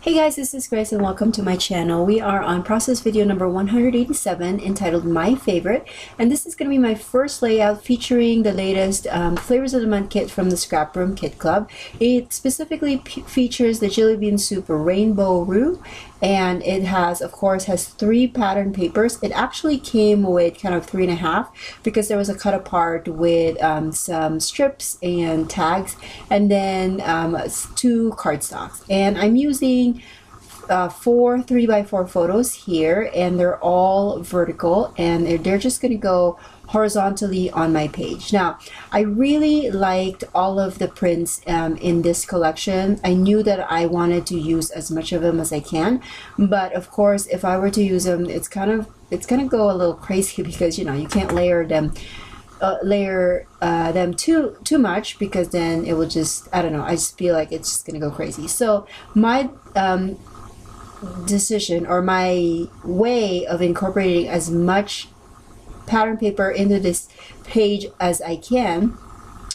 Hey guys, this is Grace and welcome to my channel. We are on process video number 187 entitled My Favorite, and this is going to be my first layout featuring the latest Flavors of the Month kit from the ScrapRoom Kit Club. It specifically features the Jelly Bean Soup Rainbow Roux, and it has, of course, has 3 pattern papers. It actually came with kind of 3.5 because there was a cut apart with some strips and tags, and then 2 cardstocks. And I'm using 4 3x4 photos here, and they're all vertical, and they're just going to go horizontally on my page. Now, I really liked all of the prints in this collection. I knew that I wanted to use as much of them as I can, but of course, if I were to use them, it's gonna go a little crazy because you can't layer them too much, because then it will just, I don't know, I just feel like it's just gonna go crazy. So my decision, or my way of incorporating as much pattern paper into this page as I can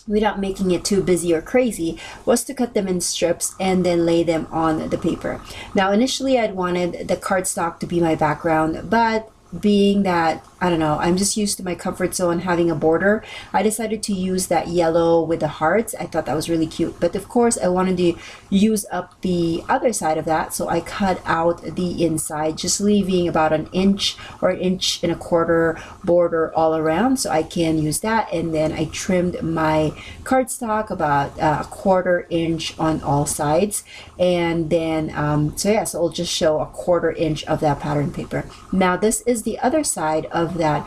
without making it too busy or crazy, was to cut them in strips and then lay them on the paper. Now, initially I'd wanted the cardstock to be my background, but being that, I don't know, I'm just used to my comfort zone having a border, I decided to use that yellow with the hearts. I thought that was really cute, but of course I wanted to use up the other side of that, so I cut out the inside, just leaving about 1 inch or 1.25 inch border all around so I can use that. And then I trimmed my cardstock about 1/4 inch on all sides, and then so it'll just show 1/4 inch of that pattern paper. Now, this is the other side of that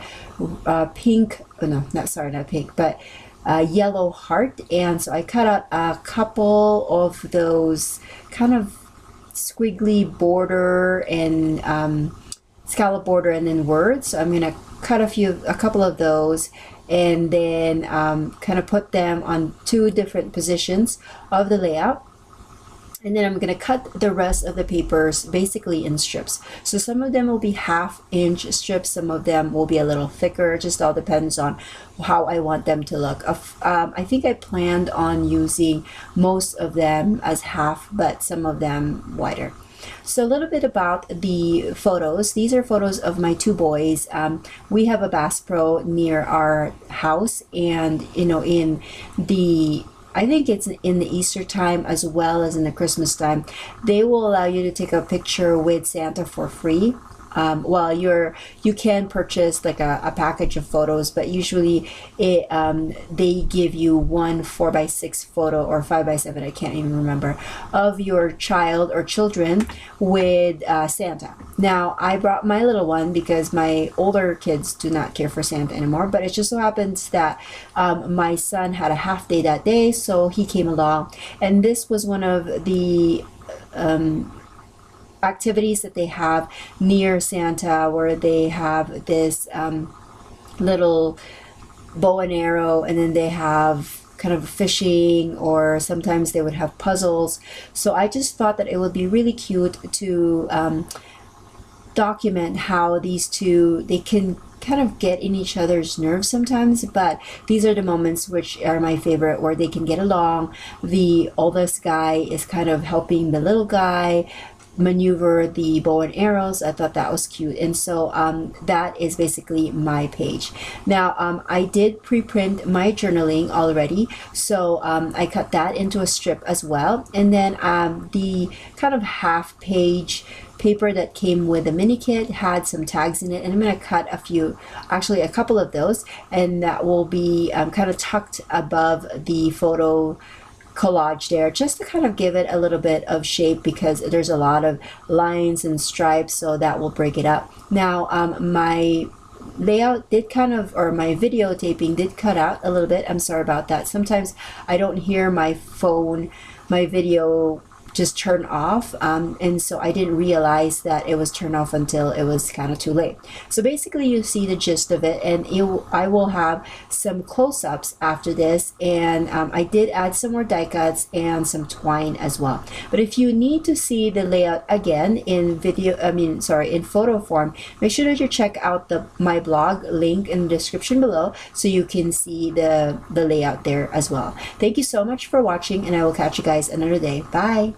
pink, oh no, not pink, but yellow heart. And so I cut out a couple of those kind of squiggly border and scallop border and then words. So I'm gonna cut a couple of those, and then kind of put them on 2 different positions of the layout. And then I'm going to cut the rest of the papers basically in strips. So some of them will be 1/2 inch strips, some of them will be a little thicker. It just all depends on how I want them to look. I think I planned on using most of them as half, but some of them wider. So a little bit about the photos. These are photos of my 2 boys. We have a Bass Pro near our house, and in the, I think it's in the Easter time as well as in the Christmas time, they will allow you to take a picture with Santa for free. Well, you can purchase like a package of photos, but usually they give you 1 4x6 photo or 5x7, I can't even remember, of your child or children with Santa. Now, I brought my little one because my older kids do not care for Santa anymore, but it just so happens that my son had a half day that day, so he came along, and this was one of the activities that they have near Santa, where they have this little bow and arrow, and then they have kind of fishing, or sometimes they would have puzzles. So I just thought that it would be really cute to document how these two, they can kind of get in each other's nerves sometimes, but these are the moments which are my favorite, where they can get along. The oldest guy is kind of helping the little guy maneuver the bow and arrows. I thought that was cute, and so that is basically my page. Now, I did pre-print my journaling already, so I cut that into a strip as well, and then the kind of half page paper that came with the mini kit had some tags in it, and I'm going to cut a couple of those, and that will be kind of tucked above the photo collage there, just to kind of give it a little bit of shape, because there's a lot of lines and stripes, so that will break it up. Now, my layout did or my videotaping did cut out a little bit. I'm sorry about that. Sometimes I don't hear my video just turn off, and so I didn't realize that it was turned off until it was kind of too late. So basically, you see the gist of it, and I will have some close-ups after this, and I did add some more die cuts and some twine as well. But if you need to see the layout again in photo form, make sure that you check out my blog link in the description below, so you can see the layout there as well. Thank you so much for watching, and I will catch you guys another day. Bye.